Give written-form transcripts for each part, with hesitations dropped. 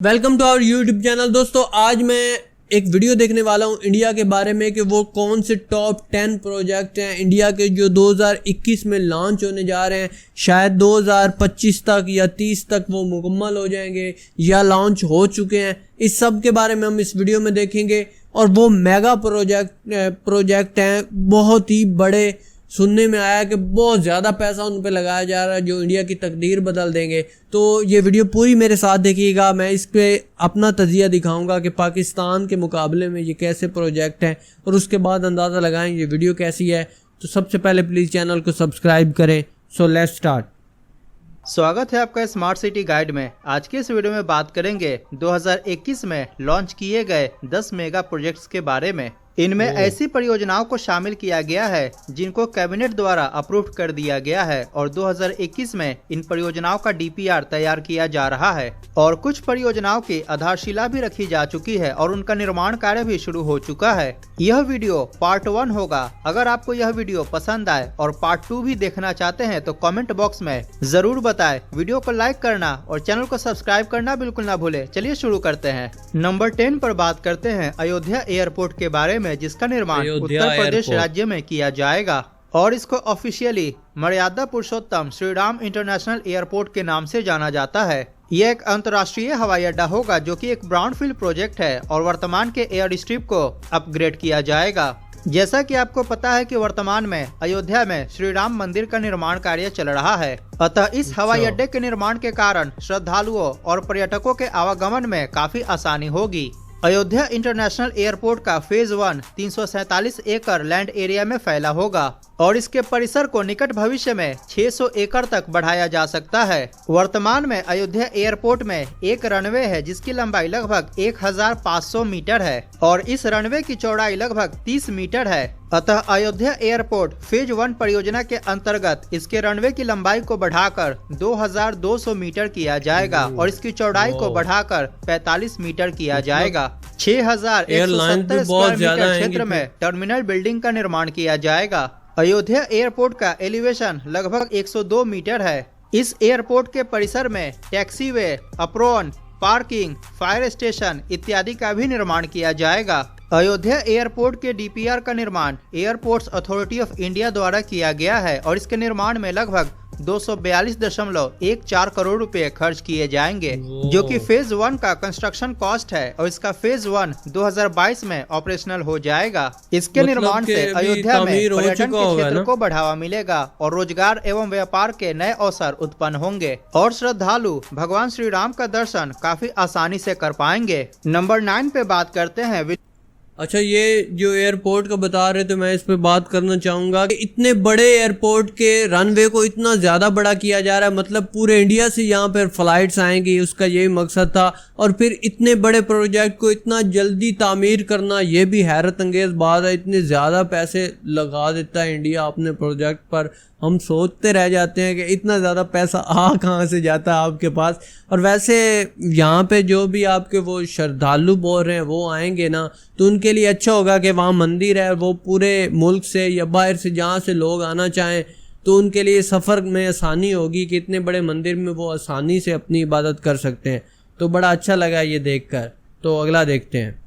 Welcome to our YouTube channel. दोस्तों आज मैं एक वीडियो देखने वाला हूं इंडिया के बारे में कि वो कौन से टॉप 10 प्रोजेक्ट हैं इंडिया के जो 2021 में लॉन्च होने जा रहे हैं। शायद 2025 तक या 30 तक वो मुकम्मल हो जाएंगे या लॉन्च हो चुके हैं। इस सब के बारे में हम इस वीडियो में देखेंगे और वो मेगा प्रोजेक्ट हैं, बहुत ही बड़े। सुनने में आया कि बहुत ज़्यादा पैसा उन पे लगाया जा रहा है जो इंडिया की तकदीर बदल देंगे। तो ये वीडियो पूरी मेरे साथ देखिएगा। मैं इस पे अपना तजिया दिखाऊंगा कि पाकिस्तान के मुकाबले में ये कैसे प्रोजेक्ट हैं और उसके बाद अंदाज़ा लगाएं ये वीडियो कैसी है। तो सबसे पहले प्लीज़ चैनल को सब्सक्राइब करें। So let's start. स्वागत है आपका स्मार्ट सिटी गाइड में। आज के इस वीडियो में बात करेंगे 2021 में लॉन्च किए गए 10 मेगा प्रोजेक्ट्स के बारे में। इनमें ऐसी परियोजनाओं को शामिल किया गया है जिनको कैबिनेट द्वारा अप्रूव कर दिया गया है और 2021 में इन परियोजनाओं का डीपीआर तैयार किया जा रहा है और कुछ परियोजनाओं की आधारशिला भी रखी जा चुकी है और उनका निर्माण कार्य भी शुरू हो चुका है। यह वीडियो पार्ट 1 होगा। अगर आपको यह वीडियो पसंद आए और पार्ट 2 भी देखना चाहते हैं तो कमेंट बॉक्स में जरूर बताएं। वीडियो को लाइक करना और चैनल को सब्सक्राइब करना बिल्कुल ना भूले। चलिए शुरू करते हैं। नंबर 10 पर बात करते हैं अयोध्या एयरपोर्ट के बारे में, जिसका निर्माण उत्तर प्रदेश राज्य में किया जाएगा और इसको ऑफिशियली मर्यादा पुरुषोत्तम श्री राम इंटरनेशनल एयरपोर्ट के नाम से जाना जाता है। यह एक अंतर्राष्ट्रीय हवाई अड्डा होगा जो कि एक ब्राउनफील्ड प्रोजेक्ट है और वर्तमान के एयर स्ट्रिप को अपग्रेड किया जाएगा। जैसा कि आपको पता है कि वर्तमान में अयोध्या में श्री राम मंदिर का निर्माण कार्य चल रहा है, अतः इस हवाई अड्डे के निर्माण के कारण श्रद्धालुओं और पर्यटकों के आवागमन में काफी आसानी होगी। अयोध्या इंटरनेशनल एयरपोर्ट का फेज 1 347 एकड़ लैंड एरिया में फैला होगा और इसके परिसर को निकट भविष्य में 600 एकड़ तक बढ़ाया जा सकता है। वर्तमान में अयोध्या एयरपोर्ट में एक रनवे है जिसकी लंबाई लगभग 1500 मीटर है और इस रनवे की चौड़ाई लगभग 30 मीटर है। अतः अयोध्या एयरपोर्ट फेज 1 परियोजना के अंतर्गत इसके रनवे की लंबाई को बढ़ाकर 2200 मीटर किया जाएगा और इसकी चौड़ाई को बढ़ाकर 45 मीटर किया जाएगा। 6170 स्क्वायर मीटर क्षेत्र में टर्मिनल बिल्डिंग का निर्माण किया जाएगा। अयोध्या एयरपोर्ट का एलिवेशन लगभग 102 मीटर है। इस एयरपोर्ट के परिसर में taxiway, apron, parking, fire station इत्यादि का भी निर्माण किया जाएगा। अयोध्या एयरपोर्ट के डीपीआर का निर्माण एयरपोर्ट्स अथॉरिटी ऑफ इंडिया द्वारा किया गया है और इसके निर्माण में लगभग 242.14 करोड़ रुपए खर्च किए जाएंगे, जो कि फेज 1 का कंस्ट्रक्शन कॉस्ट है और इसका फेज 1 2022 में ऑपरेशनल हो जाएगा। इसके निर्माण से अयोध्या में पर्यटन के क्षेत्र को बढ़ावा मिलेगा और रोजगार एवं व्यापार के नए अवसर उत्पन्न होंगे और श्रद्धालु भगवान श्री राम का दर्शन काफी आसानी से कर पाएंगे। नंबर 9 पे बात करते हैं। अच्छा, ये जो एयरपोर्ट का बता रहे थे मैं इस पे बात करना चाहूँगा कि इतने बड़े एयरपोर्ट के रनवे को इतना ज़्यादा बड़ा किया जा रहा है, मतलब पूरे इंडिया से यहाँ पर फ्लाइट्स आएंगी, उसका यही मकसद था। और फिर इतने बड़े प्रोजेक्ट को इतना जल्दी तामीर करना ये भी हैरत अंगेज़ बात है। इतने ज़्यादा पैसे लगा देता है इंडिया अपने प्रोजेक्ट पर। हम सोचते रह जाते हैं कि इतना ज़्यादा पैसा कहाँ से जाता है आपके पास। और वैसे यहाँ पे जो भी आपके वो श्रद्धालु बोल रहे हैं वो आएंगे ना, तो उनके लिए अच्छा होगा कि वहाँ मंदिर है, वो पूरे मुल्क से या बाहर से जहाँ से लोग आना चाहें तो उनके लिए सफ़र में आसानी होगी कि इतने बड़े मंदिर में वो आसानी से अपनी इबादत कर सकते हैं। तो बड़ा अच्छा लगा ये देखकर। तो अगला देखते हैं।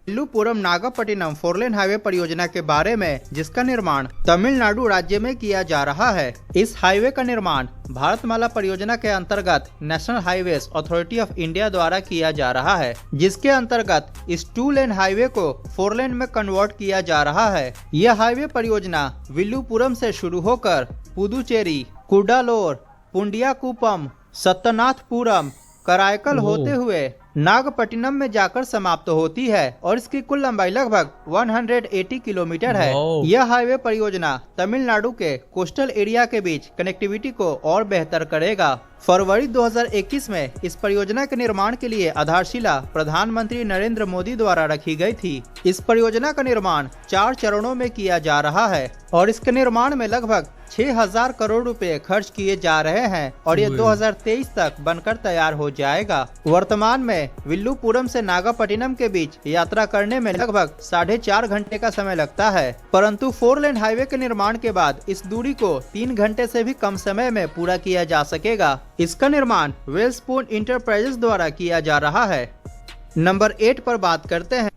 विल्लुपुरम नागपट्टिनम 4 लेन हाईवे परियोजना के बारे में, जिसका निर्माण तमिलनाडु राज्य में किया जा रहा है। इस हाईवे का निर्माण भारतमाला परियोजना के अंतर्गत national highways authority of India द्वारा किया जा रहा है, जिसके अंतर्गत इस 2 लेन हाईवे को 4 लेन में कन्वर्ट किया जा रहा है। यह हाईवे परियोजना विल्लुपुरम से शुरू होकर पुदुचेरी, कुडालोर, पुंडियाकुपम, सत्तनाथपुरम, कराईकल होते हुए नागपट्टिनम में जाकर समाप्त होती है और इसकी कुल लंबाई लगभग 180 किलोमीटर है। यह हाईवे परियोजना तमिलनाडु के कोस्टल एरिया के बीच कनेक्टिविटी को और बेहतर करेगा। फरवरी 2021 में इस परियोजना के निर्माण के लिए आधारशिला प्रधानमंत्री नरेंद्र मोदी द्वारा रखी गई थी। इस परियोजना का निर्माण 4 चरणों में किया जा रहा है और इसके निर्माण में लगभग 6,000 करोड़ रुपए खर्च किए जा रहे हैं और ये 2023 तक बनकर तैयार हो जाएगा। वर्तमान में विल्लुपुरम से नागापट्टिनम के बीच यात्रा करने में लगभग 4.5 घंटे का समय लगता है, परंतु 4 लेन हाईवे के निर्माण के बाद इस दूरी को 3 घंटे से भी कम समय में पूरा किया जा सकेगा। इसका निर्माण वेलस्पून इंटरप्राइजेस द्वारा किया जा रहा है। नंबर 8 पर बात करते हैं।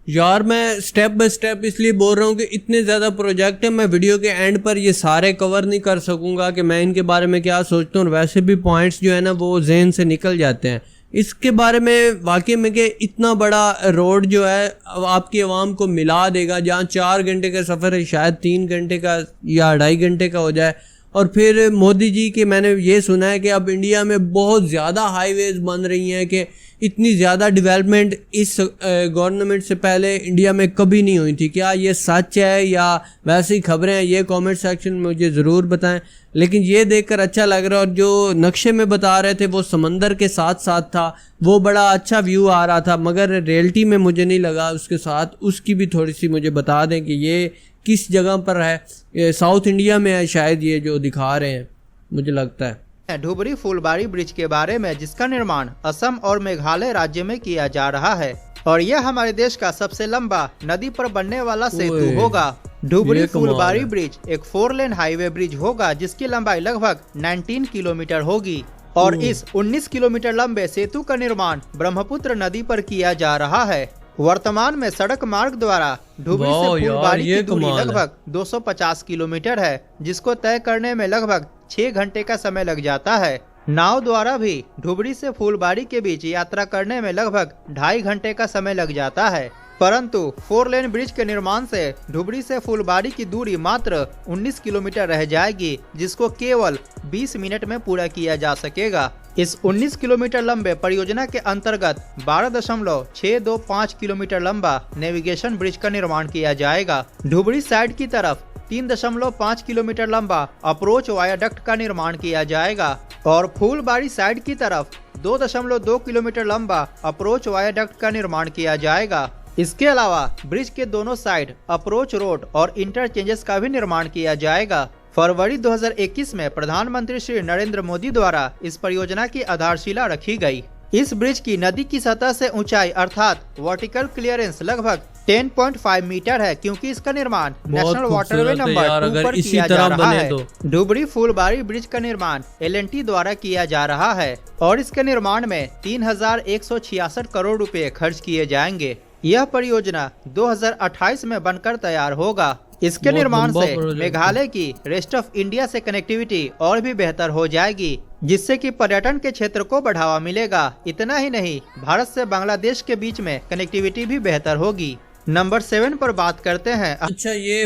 यार मैं स्टेप बाय स्टेप इसलिए बोल रहा हूँ कि इतने ज़्यादा प्रोजेक्ट है, मैं वीडियो के एंड पर ये सारे कवर नहीं कर सकूँगा कि मैं इनके बारे में क्या सोचता हूँ, और वैसे भी पॉइंट्स जो है ना वो जहन से निकल जाते हैं। इसके बारे में वाकई में कि इतना बड़ा रोड जो है आपकी आवाम को मिला देगा, जहाँ 4 घंटे का सफ़र है शायद 3 घंटे का या 2.5 घंटे का हो जाए। और फिर मोदी जी के मैंने ये सुना है कि अब इंडिया में बहुत ज़्यादा हाईवेज़ बन रही हैं कि इतनी ज़्यादा डेवलपमेंट इस गवर्नमेंट से पहले इंडिया में कभी नहीं हुई थी। क्या ये सच है या वैसे ही खबरें हैं, ये कमेंट सेक्शन में मुझे ज़रूर बताएं। लेकिन ये देखकर अच्छा लग रहा है, और जो नक्शे में बता रहे थे वो समंदर के साथ साथ था, वो बड़ा अच्छा व्यू आ रहा था, मगर रियलिटी में मुझे नहीं लगा उसके साथ। उसकी भी थोड़ी सी मुझे बता दें कि ये किस जगह पर है, ये साउथ इंडिया में है शायद ये जो दिखा रहे हैं, मुझे लगता है। धुबरी फुलबारी ब्रिज के बारे में, जिसका निर्माण असम और मेघालय राज्य में किया जा रहा है, और यह हमारे देश का सबसे लंबा नदी पर बनने वाला सेतु होगा। धुबरी फुलबारी ब्रिज एक 4 लेन हाईवे ब्रिज होगा जिसकी लंबाई लगभग 19 किलोमीटर होगी, और इस 19 किलोमीटर लंबे सेतु का निर्माण ब्रह्मपुत्र नदी पर किया जा रहा है। वर्तमान में सड़क मार्ग द्वारा धुबरी से फुलबारी की दूरी लगभग 250 किलोमीटर है, जिसको तय करने में लगभग 6 घंटे का समय लग जाता है। नाव द्वारा भी धुबरी से फुलबारी के बीच यात्रा करने में लगभग 2.5 घंटे का समय लग जाता है, परंतु 4 लेन ब्रिज के निर्माण से धुबरी से फुलबारी की दूरी मात्र 19 किलोमीटर रह जाएगी, जिसको केवल 20 मिनट में पूरा किया जा सकेगा। इस 19 किलोमीटर लंबे परियोजना के अंतर्गत 12.625 किलोमीटर लंबा नेविगेशन ब्रिज का निर्माण किया जाएगा। धुबरी साइड की तरफ 3.5 किलोमीटर लंबा अप्रोच वायाडक्ट का निर्माण किया जाएगा, और फूलबाड़ी साइड की तरफ 2.2 किलोमीटर लंबा अप्रोच वायाडक्ट का निर्माण किया जाएगा। इसके अलावा ब्रिज के दोनों साइड अप्रोच रोड और इंटरचेंजेस का भी निर्माण किया जाएगा। फरवरी 2021 में प्रधानमंत्री श्री नरेंद्र मोदी द्वारा इस परियोजना की आधारशिला रखी गई। इस ब्रिज की नदी की सतह से ऊंचाई अर्थात वर्टिकल क्लियरेंस लगभग 10.5 मीटर है, क्योंकि इसका निर्माण नेशनल वाटरवे नंबर 2 पर किया जा रहा है। धुबरी फुलबारी ब्रिज का निर्माण L&T द्वारा किया जा रहा है, और इसके निर्माण में 3,166 करोड़ रुपए खर्च किए जाएंगे। यह परियोजना 2028 में बनकर तैयार होगा। इसके निर्माण से मेघालय की रेस्ट ऑफ इंडिया से कनेक्टिविटी और भी बेहतर हो जाएगी, जिससे कि पर्यटन के क्षेत्र को बढ़ावा मिलेगा। इतना ही नहीं, भारत से बांग्लादेश के बीच में कनेक्टिविटी भी बेहतर होगी। नंबर 7 पर बात करते हैं। अच्छा, ये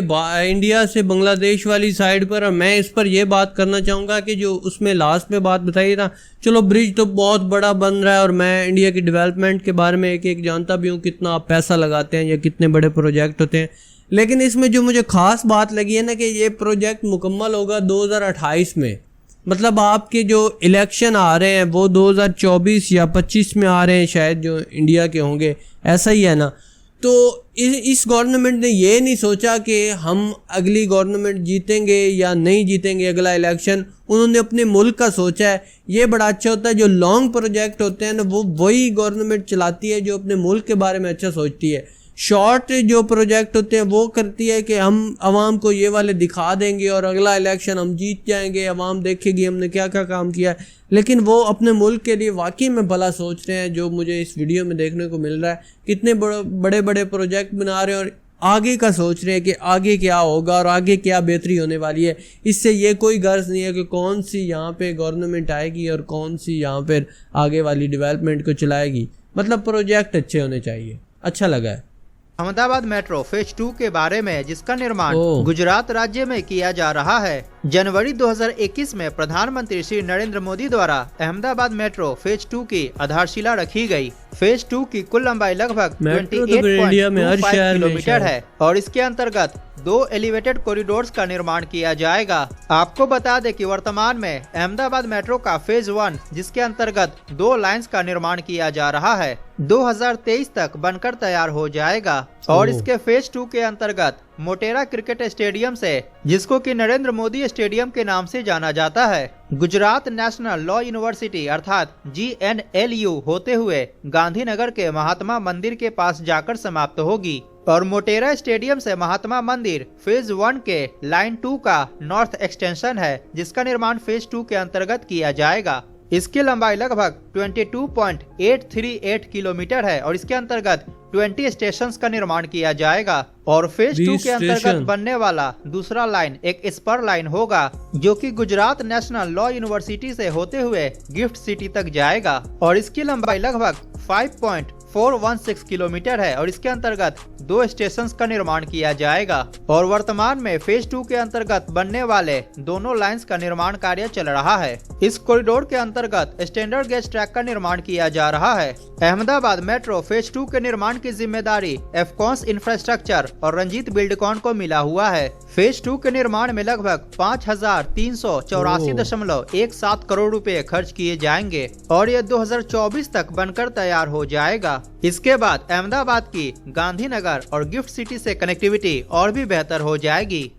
इंडिया से बांग्लादेश वाली साइड पर, और मैं इस पर यह बात करना चाहूँगा कि जो उसमें लास्ट में बात बताई था, चलो ब्रिज तो बहुत बड़ा बन रहा है, और मैं इंडिया की डेवलपमेंट के बारे में एक जानता भी हूँ, कितना आप पैसा लगाते हैं या कितने बड़े प्रोजेक्ट होते हैं। लेकिन इसमें जो मुझे खास बात लगी है ना कि ये प्रोजेक्ट मुकम्मल होगा 2028 में। मतलब आपके जो इलेक्शन आ रहे हैं वो 2024 या 25 में आ रहे हैं शायद, जो इंडिया के होंगे, ऐसा ही है ना। तो इस गवर्नमेंट ने ये नहीं सोचा कि हम अगली गवर्नमेंट जीतेंगे या नहीं जीतेंगे अगला इलेक्शन, उन्होंने अपने मुल्क का सोचा है। ये बड़ा अच्छा होता है, जो लॉन्ग प्रोजेक्ट होते हैं ना वो वही गवर्नमेंट चलाती है जो अपने मुल्क के बारे में अच्छा सोचती है। शॉर्ट जो प्रोजेक्ट होते हैं वो करती है कि हम आवाम को ये वाले दिखा देंगे और अगला इलेक्शन हम जीत जाएंगे, आवाम देखेगी हमने क्या क्या काम किया है। लेकिन वो अपने मुल्क के लिए वाकई में भला सोच रहे हैं, जो मुझे इस वीडियो में देखने को मिल रहा है। कितने बड़े बड़े प्रोजेक्ट बना रहे हैं और आगे का सोच रहे हैं कि आगे क्या होगा और आगे क्या बेहतरी होने वाली है। इससे ये कोई गर्ज नहीं है कि कौन सी यहाँ पे गवर्नमेंट आएगी और कौन सी यहाँ पर आगे वाली डेवलपमेंट को चलाएगी। मतलब प्रोजेक्ट अच्छे होने चाहिए। अच्छा लगा है। अहमदाबाद मेट्रो फेज 2 के बारे में, जिसका निर्माण गुजरात राज्य में किया जा रहा है। जनवरी 2021 में प्रधानमंत्री श्री नरेंद्र मोदी द्वारा अहमदाबाद मेट्रो फेज 2 की आधारशिला रखी गई। फेज 2 की कुल लंबाई लगभग 28.25 किलोमीटर है, और इसके अंतर्गत 2 एलिवेटेड कॉरिडोर्स का निर्माण किया जाएगा। आपको बता दें कि वर्तमान में अहमदाबाद मेट्रो का फेज 1, जिसके अंतर्गत 2 लाइंस का निर्माण किया जा रहा है, 2023 तक बनकर तैयार हो जाएगा, और इसके फेज 2 के अंतर्गत मोटेरा क्रिकेट स्टेडियम से, जिसको कि नरेंद्र मोदी स्टेडियम के नाम से जाना जाता है, गुजरात नेशनल लॉ यूनिवर्सिटी अर्थात GNLU होते हुए गांधीनगर के महात्मा मंदिर के पास जाकर समाप्त होगी। और मोटेरा स्टेडियम से महात्मा मंदिर फेज 1 के लाइन 2 का नॉर्थ एक्सटेंशन है, जिसका निर्माण फेज 2 के अंतर्गत किया जाएगा। इसकी लंबाई लगभग 22.838 किलोमीटर है और इसके अंतर्गत 20 स्टेशंस का निर्माण किया जाएगा। और फेज 2 के अंतर्गत बनने वाला दूसरा लाइन एक स्पर लाइन होगा, जो कि गुजरात नेशनल लॉ यूनिवर्सिटी से होते हुए गिफ्ट सिटी तक जाएगा और इसकी लंबाई लगभग 5.416 किलोमीटर है और इसके अंतर्गत 2 स्टेशंस का निर्माण किया जाएगा। और वर्तमान में फेज 2 के अंतर्गत बनने वाले दोनों लाइंस का निर्माण कार्य चल रहा है। इस कॉरिडोर के अंतर्गत स्टैंडर्ड गेज ट्रैक का निर्माण किया जा रहा है। अहमदाबाद मेट्रो फेज 2 के निर्माण की जिम्मेदारी एफकॉन्स इंफ्रास्ट्रक्चर और रंजीत बिल्डकॉन को मिला हुआ है। फेज 2 के निर्माण में लगभग 5,384.17 करोड़ रुपए खर्च किए जाएंगे और ये 2024 तक बनकर तैयार हो जाएगा। इसके बाद अहमदाबाद की गांधीनगर और गिफ्ट सिटी से कनेक्टिविटी और भी बेहतर हो जाएगी।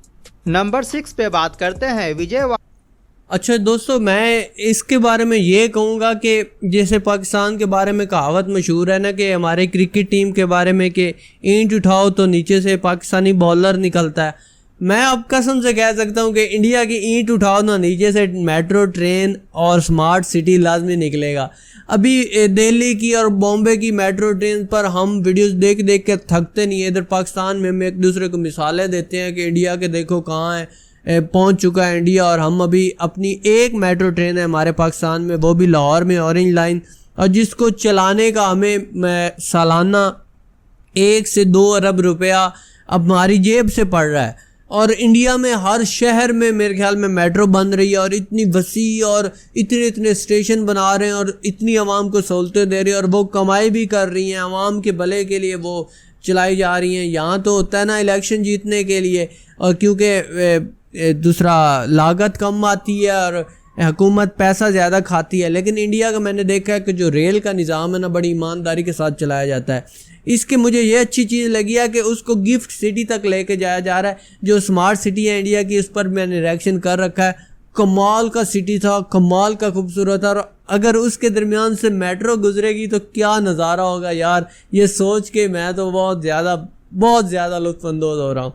नंबर 6 पे बात करते हैं विजयवाड़ा। अच्छा दोस्तों, मैं इसके बारे में ये कहूँगा कि जैसे पाकिस्तान के बारे में कहावत मशहूर है ना कि हमारे क्रिकेट टीम के बारे में कि ईंट उठाओ तो नीचे से पाकिस्तानी बॉलर निकलता है। मैं अब कसम से कह सकता हूँ कि इंडिया की ईंट उठाओ ना नीचे से मेट्रो ट्रेन और स्मार्ट सिटी लाजमी निकलेगा। अभी दिल्ली की और बॉम्बे की मेट्रो ट्रेन पर हम वीडियोस देख देख के थकते नहीं है। इधर पाकिस्तान में हम एक दूसरे को मिसालें देते हैं कि इंडिया के देखो कहाँ है, पहुंच चुका है इंडिया, और हम अभी अपनी एक मेट्रो ट्रेन है हमारे पाकिस्तान में, वो भी लाहौर में ऑरेंज लाइन, और जिसको चलाने का हमें सालाना 1 से 2 अरब रुपया अब हमारी जेब से पड़ रहा है। और इंडिया में हर शहर में मेरे ख्याल में मेट्रो बन रही है और इतनी वसी और इतने स्टेशन बना रहे हैं और इतनी आवाम को सहूलतें दे रही है और वो कमाई भी कर रही हैं, आवाम के भले के लिए वो चलाई जा रही हैं। यहाँ तो होता है ना इलेक्शन जीतने के लिए, और क्योंकि दूसरा लागत कम आती है और हुकूमत पैसा ज़्यादा खाती है। लेकिन इंडिया का मैंने देखा है कि जो रेल का निज़ाम है ना, बड़ी ईमानदारी के साथ चलाया जाता है। इसके मुझे ये अच्छी चीज़ लगी है कि उसको गिफ्ट सिटी तक लेके जाया जा रहा है। जो स्मार्ट सिटी है इंडिया की, उस पर मैंने रिएक्शन कर रखा है। कमाल का सिटी था, कमाल का खूबसूरत था, और अगर उसके दरमियान से मेट्रो गुजरेगी तो क्या नज़ारा होगा यार। ये सोच के मैं तो बहुत ज़्यादा लुत्फानंदोज हो रहा हूँ।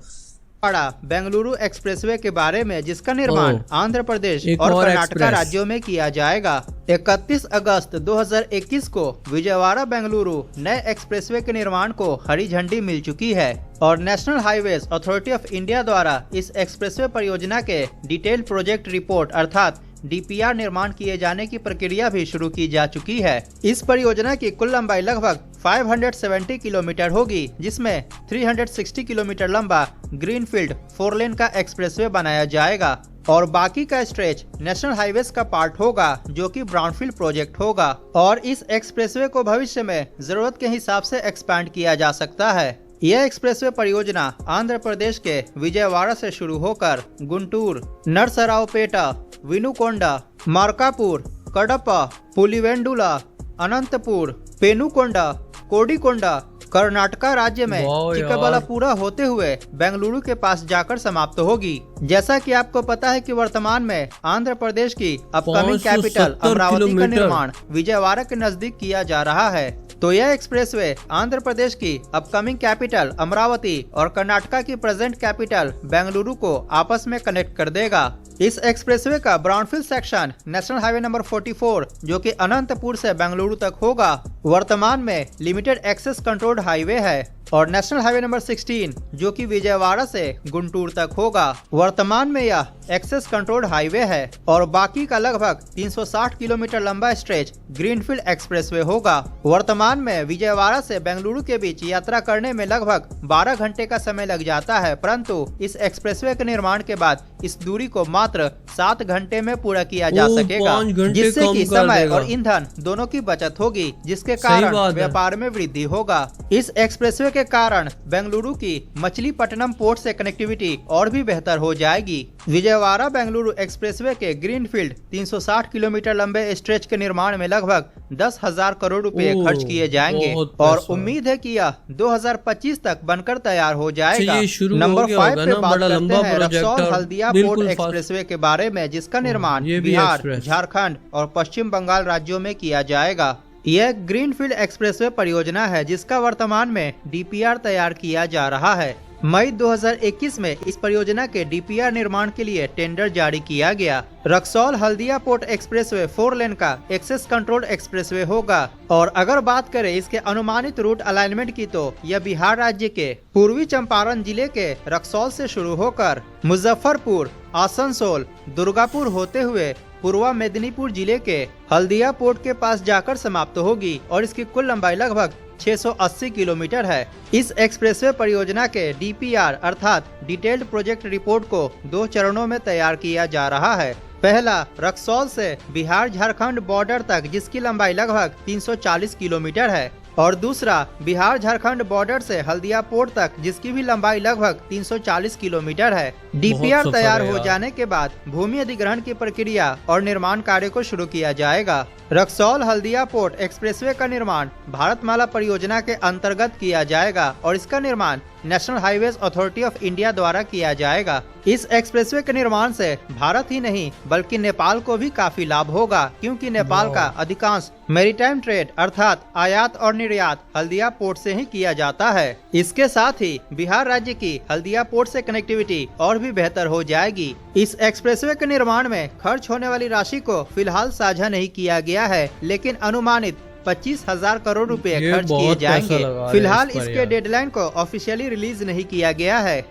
बेंगलुरु एक्सप्रेसवे के बारे में, जिसका निर्माण आंध्र प्रदेश और कर्नाटक राज्यों में किया जाएगा। 31 अगस्त 2021 को विजयवाड़ा बेंगलुरु नए एक्सप्रेसवे के निर्माण को हरी झंडी मिल चुकी है और national highways authority of India द्वारा इस एक्सप्रेसवे परियोजना के डिटेल प्रोजेक्ट रिपोर्ट अर्थात DPR निर्माण किए जाने की प्रक्रिया भी शुरू की जा चुकी है। इस परियोजना की कुल लंबाई लगभग 570 किलोमीटर होगी, जिसमें 360 किलोमीटर लंबा ग्रीनफील्ड 4 लेन का एक्सप्रेसवे बनाया जाएगा और बाकी का स्ट्रेच नेशनल हाईवेज का पार्ट होगा, जो कि ब्राउनफील्ड प्रोजेक्ट होगा। और इस एक्सप्रेसवे को भविष्य में जरूरत के हिसाब से एक्सपैंड किया जा सकता है। यह एक्सप्रेसवे परियोजना आंध्र प्रदेश के विजयवाड़ा से शुरू होकर गुंटूर, नरसरावपेटा, विनुकोंडा, मार्कापुर, कडपा, पुलिवेंडुला, अनंतपुर, पेनुकोंडा, कोडिकोंडा, कर्नाटका राज्य में चिक्काबल्लापुरा होते हुए बेंगलुरु के पास जाकर समाप्त होगी। जैसा कि आपको पता है कि वर्तमान में आंध्र प्रदेश की अपकमिंग कैपिटल अमरावती का निर्माण विजयवाड़ा के नजदीक किया जा रहा है। तो यह एक्सप्रेसवे आंध्र प्रदेश की अपकमिंग कैपिटल अमरावती और कर्नाटका की प्रेजेंट कैपिटल बेंगलुरु को आपस में कनेक्ट कर देगा। इस एक्सप्रेसवे का brownfield section national highway number 44 जो कि अनंतपुर से बेंगलुरु तक होगा, वर्तमान में लिमिटेड एक्सेस कंट्रोल्ड हाईवे है। और नेशनल हाईवे नंबर 16 जो कि विजयवाड़ा से गुंटूर तक होगा, वर्तमान में यह एक्सेस कंट्रोल्ड हाईवे है। और बाकी का लगभग 360 किलोमीटर लंबा स्ट्रेच ग्रीनफील्ड एक्सप्रेसवे होगा। वर्तमान में विजयवाड़ा से बेंगलुरु के बीच यात्रा करने में लगभग 12 घंटे का समय लग जाता है, परंतु इस एक्सप्रेसवे के निर्माण के बाद इस दूरी को मात्र 7 घंटे में पूरा किया जा सकेगा, जिससे कि समय और ईंधन दोनों की बचत होगी, जिसके कारण व्यापार में वृद्धि होगा। इस एक्सप्रेसवे के कारण बेंगलुरु की मछलीपट्टनम पोर्ट से कनेक्टिविटी और भी बेहतर हो जाएगी। विजय विजयवाड़ा बेंगलुरु एक्सप्रेसवे के ग्रीनफील्ड 360 किलोमीटर लंबे स्ट्रेच के निर्माण में लगभग 10,000 करोड़ रुपए खर्च किए जाएंगे और उम्मीद है कि यह 2025 तक बनकर तैयार हो जाएगा। नंबर 5 पे बात करते हैं रक्सौल हल्दिया पोर्ट एक्सप्रेसवे के बारे में, जिसका निर्माण बिहार, झारखंड और पश्चिम बंगाल राज्यों में किया जाएगा। यह ग्रीनफील्ड एक्सप्रेसवे परियोजना है जिसका वर्तमान में डीपीआर तैयार किया जा रहा है। मई 2021 में इस परियोजना के डीपीआर निर्माण के लिए टेंडर जारी किया गया। रक्सौल हल्दिया पोर्ट एक्सप्रेसवे 4 लेन का एक्सेस कंट्रोल एक्सप्रेसवे होगा और अगर बात करें इसके अनुमानित रूट अलाइनमेंट की तो यह बिहार राज्य के पूर्वी चंपारण जिले के रक्सौल से शुरू होकर मुजफ्फरपुर, आसनसोल, दुर्गापुर होते हुए पूर्वा मेदिनीपुर जिले के हल्दिया पोर्ट के पास जाकर समाप्त होगी और इसकी कुल लंबाई लगभग 680 किलोमीटर है। इस एक्सप्रेसवे परियोजना के डीपीआर अर्थात डिटेल्ड प्रोजेक्ट रिपोर्ट को 2 चरणों में तैयार किया जा रहा है। पहला रक्सौल से बिहार झारखंड बॉर्डर तक जिसकी लंबाई लगभग 340 किलोमीटर है और दूसरा बिहार झारखंड बॉर्डर से हल्दिया पोर्ट तक जिसकी भी लंबाई लगभग 340 किलोमीटर है। डीपीआर तैयार हो जाने के बाद भूमि अधिग्रहण की प्रक्रिया और निर्माण कार्य को शुरू किया जाएगा। रक्सौल हल्दिया पोर्ट एक्सप्रेसवे का निर्माण भारतमाला परियोजना के अंतर्गत किया जाएगा और इसका निर्माण national highways authority of India द्वारा किया जाएगा। इस एक्सप्रेसवे के निर्माण से भारत ही नहीं बल्कि नेपाल को भी काफी लाभ होगा, क्योंकि नेपाल का अधिकांश मैरीटाइम ट्रेड अर्थात आयात और निर्यात हल्दिया पोर्ट से ही किया जाता है। इसके साथ ही बिहार राज्य की हल्दिया पोर्ट से कनेक्टिविटी और भी बेहतर हो जाएगी। इस एक्सप्रेसवे के निर्माण में खर्च होने वाली राशि को फिलहाल साझा नहीं किया गया है, लेकिन अनुमानित 25,000 करोड़ रुपए खर्च किए जाएंगे। फिलहाल इसके डेडलाइन को ऑफिशियली रिलीज नहीं किया गया है।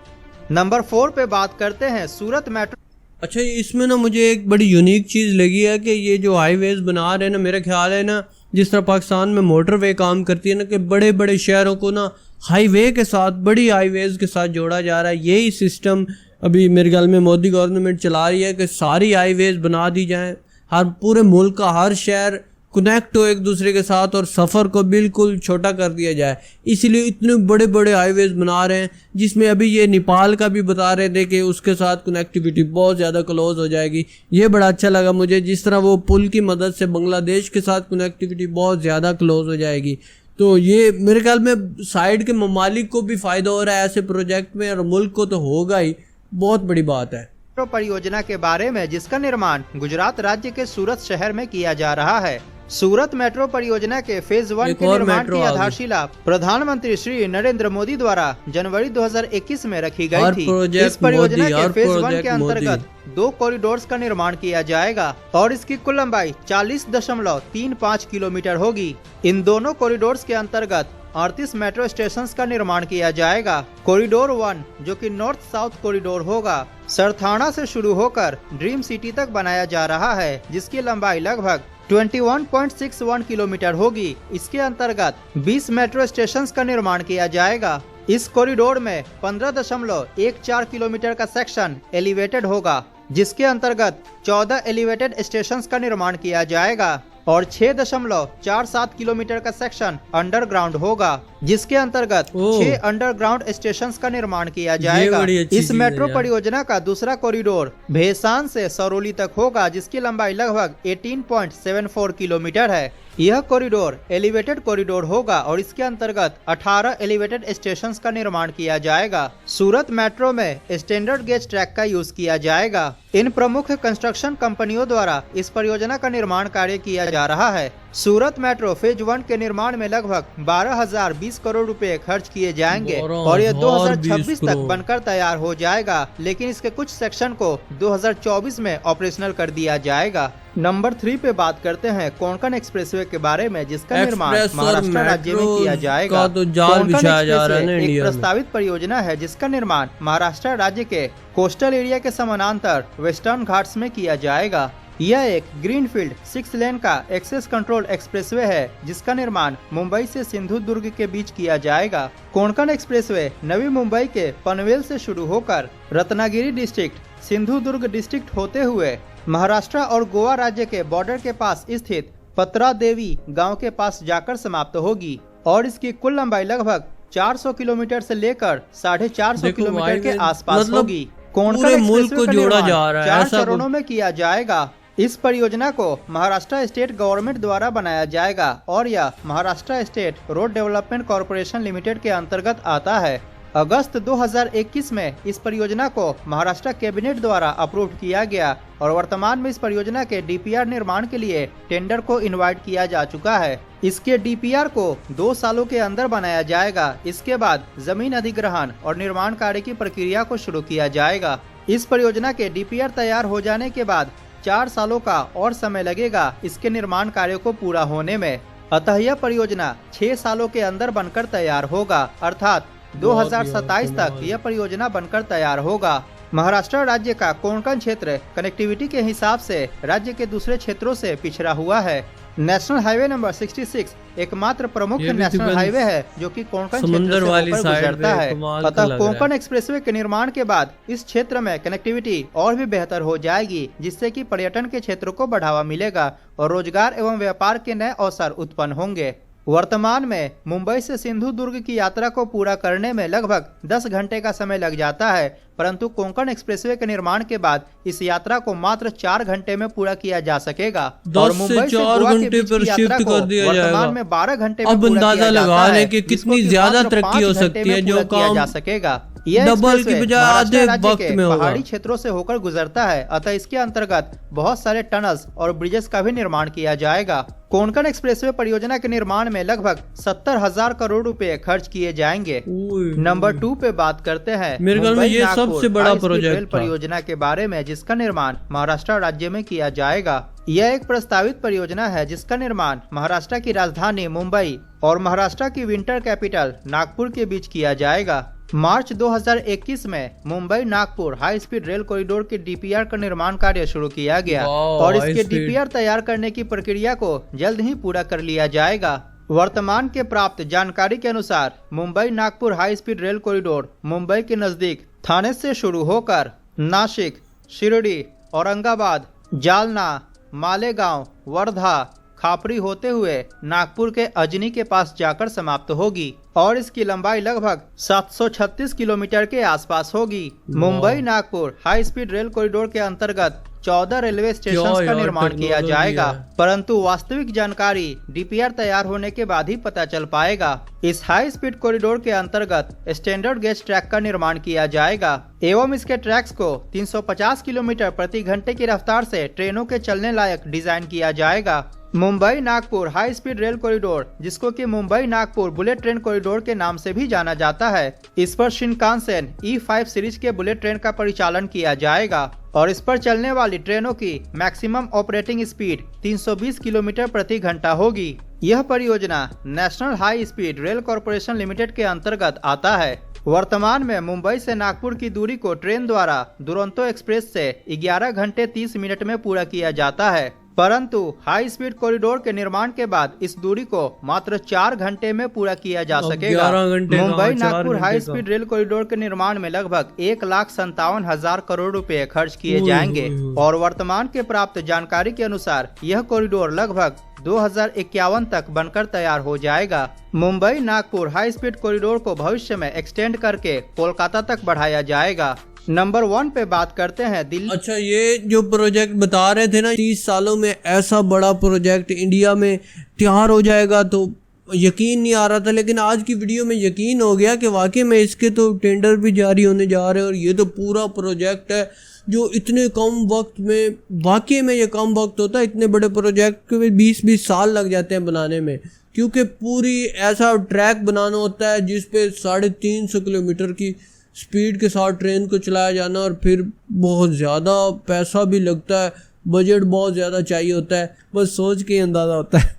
नंबर 4 पे बात करते हैं सूरत मेट्रो। अच्छा, इसमें ना मुझे एक बड़ी यूनिक चीज़ लगी है कि ये जो हाईवेज बना रहे हैं ना, मेरा ख्याल है ना जिस तरह पाकिस्तान में मोटरवे काम करती है ना कि बड़े बड़े शहरों को ना हाईवे के साथ, बड़ी हाईवेज के साथ जोड़ा जा रहा है। यही सिस्टम अभी मेरे ख्याल में मोदी गवर्नमेंट चला रही है कि सारी हाईवेज बना दी जाएं, हर पूरे मुल्क का हर शहर कनेक्ट हो एक दूसरे के साथ और सफ़र को बिल्कुल छोटा कर दिया जाए। इसलिए इतने बड़े बड़े हाईवेज बना रहे हैं, जिसमें अभी ये नेपाल का भी बता रहे थे कि उसके साथ कनेक्टिविटी बहुत ज़्यादा क्लोज हो जाएगी। ये बड़ा अच्छा लगा मुझे, जिस तरह वो पुल की मदद से बांग्लादेश के साथ कनेक्टिविटी बहुत ज़्यादा क्लोज हो जाएगी। तो ये मेरे ख्याल में साइड के ममालिक को भी फ़ायदा हो रहा है ऐसे प्रोजेक्ट में, और मुल्क को तो होगा ही। बहुत बड़ी बात है। मेट्रो परियोजना के बारे में जिसका निर्माण गुजरात राज्य के सूरत शहर में किया जा रहा है। सूरत मेट्रो परियोजना के फेज 1 के निर्माण की आधारशिला प्रधानमंत्री श्री नरेंद्र मोदी द्वारा जनवरी 2021 में रखी गई थी। इस परियोजना के फेज 1 के अंतर्गत 2 कॉरिडोर्स का निर्माण किया जाएगा और इसकी कुल लंबाई 40.35 किलोमीटर होगी। इन दोनों कॉरिडोर्स के अंतर्गत 38 मेट्रो स्टेशंस का निर्माण किया जाएगा। कॉरिडोर 1 जो कि नॉर्थ साउथ कॉरिडोर होगा, सरथाना से शुरू होकर ड्रीम सिटी तक बनाया जा रहा है, जिसकी लंबाई लगभग 21.61 किलोमीटर होगी। इसके अंतर्गत 20 मेट्रो स्टेशंस का निर्माण किया जाएगा। इस कॉरिडोर में 15.14 किलोमीटर का सेक्शन एलिवेटेड होगा, जिसके अंतर्गत 14 एलिवेटेड स्टेशंस का निर्माण किया जाएगा और 6.47 किलोमीटर का सेक्शन अंडरग्राउंड होगा, जिसके अंतर्गत 6 अंडरग्राउंड स्टेशंस का निर्माण किया जाएगा। इस मेट्रो परियोजना का दूसरा कॉरिडोर भेसान से सरौली तक होगा, जिसकी लंबाई लगभग 18.74 किलोमीटर है। यह कॉरिडोर एलिवेटेड कॉरिडोर होगा और इसके अंतर्गत 18 एलिवेटेड स्टेशंस का निर्माण किया जाएगा। सूरत मेट्रो में स्टैंडर्ड गेज ट्रैक का यूज किया जाएगा। इन प्रमुख कंस्ट्रक्शन कंपनियों द्वारा इस परियोजना का निर्माण कार्य किया जा रहा है। सूरत मेट्रो फेज 1 के निर्माण में लगभग 12,020 करोड़ रुपए खर्च किए जाएंगे और यह 2026 तक बनकर तैयार हो जाएगा, लेकिन इसके कुछ सेक्शन को 2024 में ऑपरेशनल कर दिया जाएगा। नंबर 3 पे बात करते हैं कोंकण एक्सप्रेसवे के बारे में, जिसका निर्माण महाराष्ट्र राज्य में किया जाएगा। तो जाल बिछाया जा रहा है। एक प्रस्तावित परियोजना है जिसका निर्माण महाराष्ट्र राज्य के कोस्टल एरिया के समानांतर वेस्टर्न घाट्स में किया जाएगा। यह एक ग्रीनफील्ड 6 लेन का एक्सेस कंट्रोल एक्सप्रेसवे है, जिसका निर्माण मुंबई से सिंधु दुर्ग के बीच किया जाएगा। कोंकण एक्सप्रेसवे नवी मुंबई के पनवेल से शुरू होकर रत्नागिरी डिस्ट्रिक्ट, सिंधु दुर्ग डिस्ट्रिक्ट होते हुए महाराष्ट्र और गोवा राज्य के बॉर्डर के पास स्थित पत्रा देवी गांव के पास जाकर समाप्त होगी और इसकी कुल लंबाई लगभग 400 किलोमीटर से लेकर 450 किलोमीटर के आसपास होगी। कोंकण पूरे मुल्क एक्सप्रेसवे को का जोड़ा निर्माण जा रहा है, 4 ऐसा चरणों में किया जाएगा। इस परियोजना को महाराष्ट्र स्टेट गवर्नमेंट द्वारा बनाया जाएगा और यह Maharashtra state road development corporation limited के अंतर्गत आता है। अगस्त 2021 में इस परियोजना को महाराष्ट्र कैबिनेट द्वारा अप्रूव किया गया और वर्तमान में इस परियोजना के डीपीआर निर्माण के लिए टेंडर को इनवाइट किया जा चुका है। इसके डीपीआर को 2 सालों के अंदर बनाया जाएगा। इसके बाद जमीन अधिग्रहण और निर्माण कार्य की प्रक्रिया को शुरू किया जाएगा। इस परियोजना के डीपीआर तैयार हो जाने के बाद 4 सालों का और समय लगेगा इसके निर्माण कार्य को पूरा होने में। अतः यह परियोजना 6 सालों के अंदर बनकर तैयार होगा, अर्थात 2027 तक यह परियोजना बनकर तैयार होगा। महाराष्ट्र राज्य का कोंकण क्षेत्र कनेक्टिविटी के हिसाब से राज्य के दूसरे क्षेत्रों से पिछड़ा हुआ है। नेशनल हाईवे नंबर 66 एकमात्र प्रमुख नेशनल हाईवे है जो कि कोंकण क्षेत्र से होकर गुजरता है। अतः कोंकण एक्सप्रेसवे के निर्माण के बाद इस क्षेत्र में कनेक्टिविटी और भी बेहतर हो जाएगी, जिससे कि पर्यटन के क्षेत्र को बढ़ावा मिलेगा और रोजगार एवं व्यापार के नए अवसर उत्पन्न होंगे। वर्तमान में मुंबई से सिंधु दुर्ग की यात्रा को पूरा करने में लगभग 10 घंटे का समय लग जाता है, परंतु कोंकण एक्सप्रेसवे के निर्माण के बाद इस यात्रा को मात्र 4 घंटे में पूरा किया जा सकेगा और मुंबई से गोवा के बीच की यात्रा को वर्तमान में 12 घंटे में पूरा किया जाता है, कि कितनी ज्यादा तरक्की हो सकती है जो काम जा सकेगा। यह डबल की बजाय आधे वक्त में होगा। पहाड़ी क्षेत्रों से होकर गुजरता है, अतः इसके अंतर्गत बहुत सारे टनल्स और ब्रिजेस का भी निर्माण किया जाएगा। कोंकण एक्सप्रेसवे परियोजना के निर्माण में लगभग 70,000 करोड़ रुपए खर्च किए जाएंगे। नंबर 2 पे बात करते हैं मेरे ख्याल में ये सबसे बड़ा प्रोजेक्ट रेल परियोजना के बारे में, जिसका निर्माण महाराष्ट्र राज्य में किया जाएगा। यह एक प्रस्तावित परियोजना है जिसका निर्माण महाराष्ट्र की राजधानी मुंबई और महाराष्ट्र की विंटर कैपिटल नागपुर के बीच किया जाएगा। मार्च 2021 में Mumbai Nagpur high speed rail corridor के डीपीआर का निर्माण कार्य शुरू किया गया और इसके डीपीआर तैयार करने की प्रक्रिया को जल्द ही पूरा कर लिया जाएगा। वर्तमान के प्राप्त जानकारी के अनुसार Mumbai Nagpur high speed rail corridor Mumbai के नजदीक थाने से शुरू होकर नासिक, शिरडी, औरंगाबाद, जालना, मालेगांव, वर्धा, खापरी होते हुए नागपुर के अजनी के पास जाकर समाप्त होगी और इसकी लंबाई लगभग 736 किलोमीटर के आसपास होगी। Mumbai Nagpur high speed rail corridor के अंतर्गत 14 रेलवे स्टेशन का निर्माण किया जाएगा, परंतु वास्तविक जानकारी डीपीआर तैयार होने के बाद ही पता चल पाएगा। इस हाई स्पीड कॉरिडोर के अंतर्गत स्टैंडर्ड गेज ट्रैक का निर्माण किया जाएगा एवं इसके ट्रैक्स को 350 किलोमीटर प्रति घंटे की रफ्तार से ट्रेनों के चलने लायक डिजाइन किया जाएगा। Mumbai Nagpur high speed rail corridor, जिसको कि Mumbai Nagpur bullet train corridor के नाम से भी जाना जाता है, इस पर शिनकानसेन E5 सीरीज के बुलेट ट्रेन का परिचालन किया जाएगा और इस पर चलने वाली ट्रेनों की मैक्सिमम ऑपरेटिंग स्पीड 320 किलोमीटर प्रति घंटा होगी। यह परियोजना national high speed rail corporation limited के अंतर्गत आता है। वर्तमान में मुंबई से नागपुर की दूरी को ट्रेन द्वारा दुरंतो एक्सप्रेस से 11 घंटे 30 मिनट में पूरा किया जाता है, परंतु हाई स्पीड कॉरिडोर के निर्माण के बाद इस दूरी को मात्र 4 घंटे में पूरा किया जा सकेगा। Mumbai Nagpur high speed rail corridor के निर्माण में लगभग 1,57,000 करोड़ रुपए खर्च किए जाएंगे और वर्तमान के प्राप्त जानकारी के अनुसार यह कॉरिडोर लगभग 2051 तक बनकर तैयार हो जाएगा। Mumbai Nagpur high speed corridor को भविष्य में एक्सटेंड करके कोलकाता तक बढ़ाया जाएगा। नंबर 1 पे बात करते हैं दिल्ली। अच्छा, ये जो प्रोजेक्ट बता रहे थे ना, 30 सालों में ऐसा बड़ा प्रोजेक्ट इंडिया में तैयार हो जाएगा तो यकीन नहीं आ रहा था, लेकिन आज की वीडियो में यकीन हो गया कि वाकई में इसके तो टेंडर भी जारी होने जा रहे हैं और ये तो पूरा प्रोजेक्ट है जो इतने कम वक्त में, वाकई में ये कम वक्त होता है, इतने बड़े प्रोजेक्ट के 20-20 साल लग जाते हैं बनाने में, क्योंकि पूरी ऐसा ट्रैक बनाना होता है जिस पे 350 किलोमीटर की स्पीड के साथ ट्रेन को चलाया जाना और फिर बहुत ज़्यादा पैसा भी लगता है, बजट बहुत ज़्यादा चाहिए होता है, बस सोच के अंदाज़ा होता है।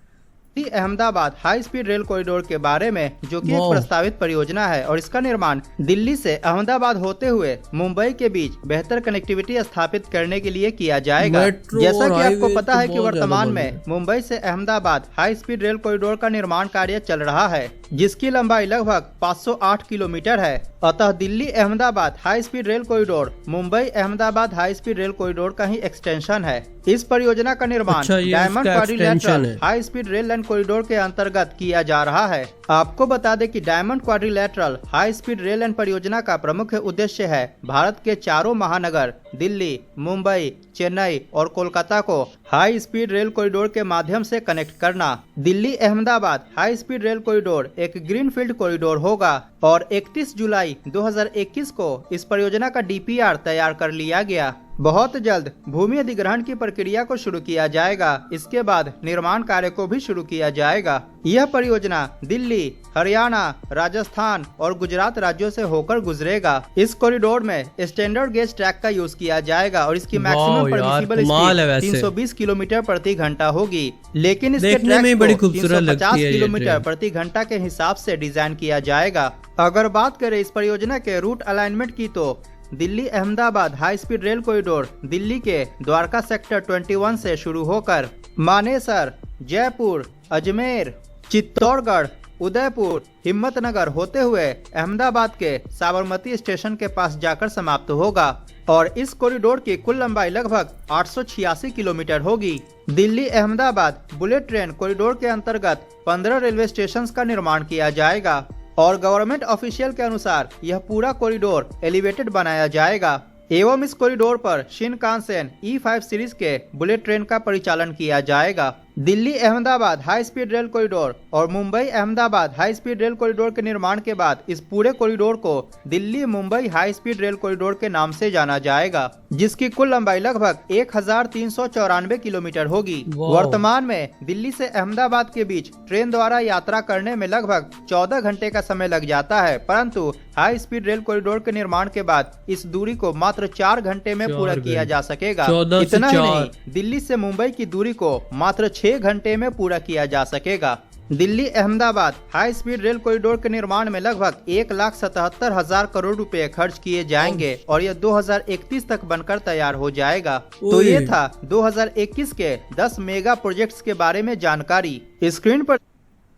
Ahmedabad high speed rail corridor के बारे में, जो कि एक प्रस्तावित परियोजना है और इसका निर्माण दिल्ली से अहमदाबाद होते हुए मुंबई के बीच बेहतर कनेक्टिविटी स्थापित करने के लिए किकिया जाएगा। जैसा कि आपको पता है कि वर्तमान में मुंबई से Ahmedabad high speed rail corridor का निर्माण कार्य चल रहा है, जिसकी लंबाई लगभग 508 किलोमीटर है। अतः Delhi Ahmedabad high speed rail corridor Mumbai Ahmedabad high speed rail corridor का ही एक्सटेंशन है। इस परियोजना का निर्माण diamond quadrilateral high speed rail line corridor के अंतर्गत किया जा रहा है। आपको बता दें कि diamond quadrilateral high speed rail line परियोजना का प्रमुख उद्देश्य है भारत के चारों महानगर दिल्ली, मुंबई, चेन्नई और कोलकाता को हाई स्पीड रेल कॉरिडोर के माध्यम से कनेक्ट करना। Delhi Ahmedabad high speed rail corridor एक ग्रीनफील्ड कॉरिडोर होगा और 31 जुलाई 2021 को इस परियोजना का DPR तैयार कर लिया गया। बहुत जल्द भूमि अधिग्रहण की प्रक्रिया को शुरू किया जाएगा। इसके बाद निर्माण कार्य को भी शुरू किया जाएगा। यह परियोजना दिल्ली, हरियाणा, राजस्थान और गुजरात राज्यों से होकर गुजरेगा। इस कॉरिडोर में स्टैंडर्ड गेज ट्रैक का यूज किया जाएगा और इसकी मैक्सिमम परमिसिबल स्पीड 320 किलोमीटर प्रति घंटा होगी, लेकिन इसके ट्रैक को 350 किलोमीटर प्रति घंटा के हिसाब से डिजाइन किया जाएगा। अगर बात करें इस परियोजना के रूट अलाइनमेंट की तो Delhi Ahmedabad high speed rail corridor Delhi के द्वारका सेक्टर 21 से शुरू होकर मानेसर, जयपुर, अजमेर, चित्तौड़गढ़, उदयपुर, हिम्मतनगर होते हुए अहमदाबाद के साबरमती स्टेशन के पास जाकर समाप्त होगा और इस कॉरिडोर की कुल लंबाई लगभग 886 किलोमीटर होगी। Delhi Ahmedabad bullet train corridor के अंतर्गत 15 रेलवे स्टेशन का निर्माण किया जाएगा और गवर्नमेंट ऑफिशियल के अनुसार यह पूरा कॉरिडोर एलिवेटेड बनाया जाएगा एवं इस कॉरिडोर पर शिनकानसेन E5 सीरीज के बुलेट ट्रेन का परिचालन किया जाएगा। Delhi Ahmedabad high speed rail corridor और Mumbai Ahmedabad high speed rail corridor के निर्माण के बाद इस पूरे कॉरिडोर को Delhi Mumbai high speed rail corridor के नाम से जाना जाएगा, जिसकी कुल लंबाई लगभग 1394 किलोमीटर होगी। वर्तमान में दिल्ली से अहमदाबाद के बीच ट्रेन द्वारा यात्रा करने में लगभग 14 घंटे का समय लग जाता है, परंतु हाई स्पीड रेल कॉरिडोर के निर्माण के बाद इस दूरी को मात्र 4 घंटे में पूरा किया जा सकेगा। इतना ही नहीं, दिल्ली से मुंबई की दूरी को मात्र 6 घंटे में पूरा किया जा सकेगा। Delhi Ahmedabad high speed rail corridor के निर्माण में लगभग 1,77,000 करोड़ रुपए खर्च किए जाएंगे और यह 2031 तक बनकर तैयार हो जाएगा। तो ये था 2021 के 10 मेगा प्रोजेक्ट्स के बारे में जानकारी। स्क्रीन पर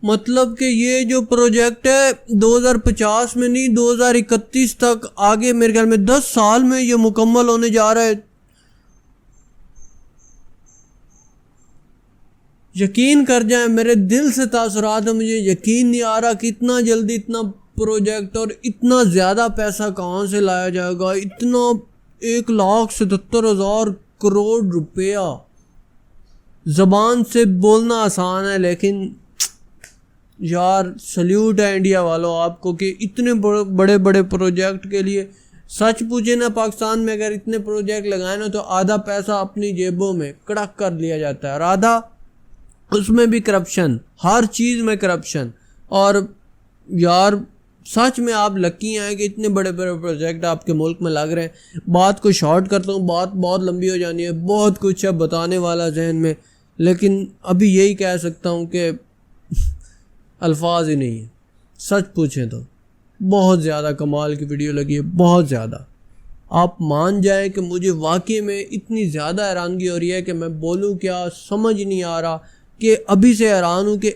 मतलब कि ये जो प्रोजेक्ट है 2050 में नहीं 2031 तक आगे मेरे ख्याल में 10 साल में ये मुकम्मल होने जा रहा है। यकीन कर जाए, मेरे दिल से तासुरात है, मुझे यकीन नहीं आ रहा कि इतना जल्दी इतना प्रोजेक्ट और इतना ज़्यादा पैसा कहाँ से लाया जाएगा। इतना 1,77,000 करोड़ रुपया। ज़बान से बोलना आसान है लेकिन यार सल्यूट है इंडिया वालों आपको कि इतने बड़े बड़े प्रोजेक्ट के लिए। सच पूछे ना, पाकिस्तान में अगर इतने प्रोजेक्ट लगाए ना तो आधा पैसा अपनी जेबों में कड़क कर लिया जाता है और आधा उसमें भी करप्शन, हर चीज़ में करप्शन। और यार सच में आप लकी हैं कि इतने बड़े बड़े प्रोजेक्ट आपके मुल्क में लग रहे हैं। बात को शॉर्ट करता हूँ, बात बहुत लंबी हो जानी है, बहुत कुछ है बताने वाला जहन में, लेकिन अभी यही कह सकता हूँ कि अल्फाज ही नहीं है। सच पूछें तो बहुत ज़्यादा कमाल की वीडियो लगी है, बहुत ज़्यादा। आप मान जाएं कि मुझे वाकई में इतनी ज़्यादा हैरानगी हो रही है कि मैं बोलूँ क्या, समझ नहीं आ रहा कि अभी से हैरान हूँ कि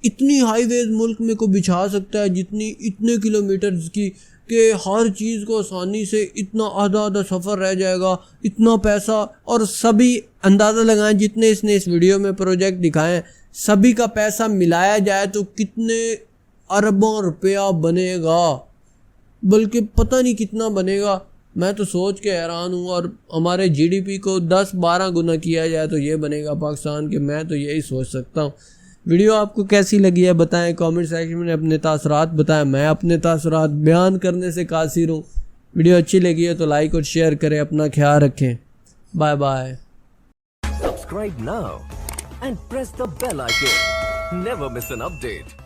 इतनी हाईवेज मुल्क में को बिछा सकता है जितनी इतने किलोमीटर्स की कि हर चीज़ को आसानी से इतना आधा आधा सफ़र रह जाएगा, इतना पैसा। और सभी अंदाज़ा लगाएं जितने इसने इस वीडियो में प्रोजेक्ट दिखाएं, सभी का पैसा मिलाया जाए तो कितने अरबों रुपया बनेगा, बल्कि पता नहीं कितना बनेगा। मैं तो सोच के हैरान हूँ। और हमारे GDP को 10-12 गुना किया जाए तो ये बनेगा पाकिस्तान के। मैं तो यही सोच सकता हूँ। वीडियो आपको कैसी लगी है बताएं, कमेंट सेक्शन में अपने तासुरात बताएं। मैं अपने तासुरात बयान करने से कासिर हूँ। वीडियो अच्छी लगी है तो लाइक और शेयर करें। अपना ख्याल रखें। Bye bye. Subscribe now and press the bell icon. Never miss an update.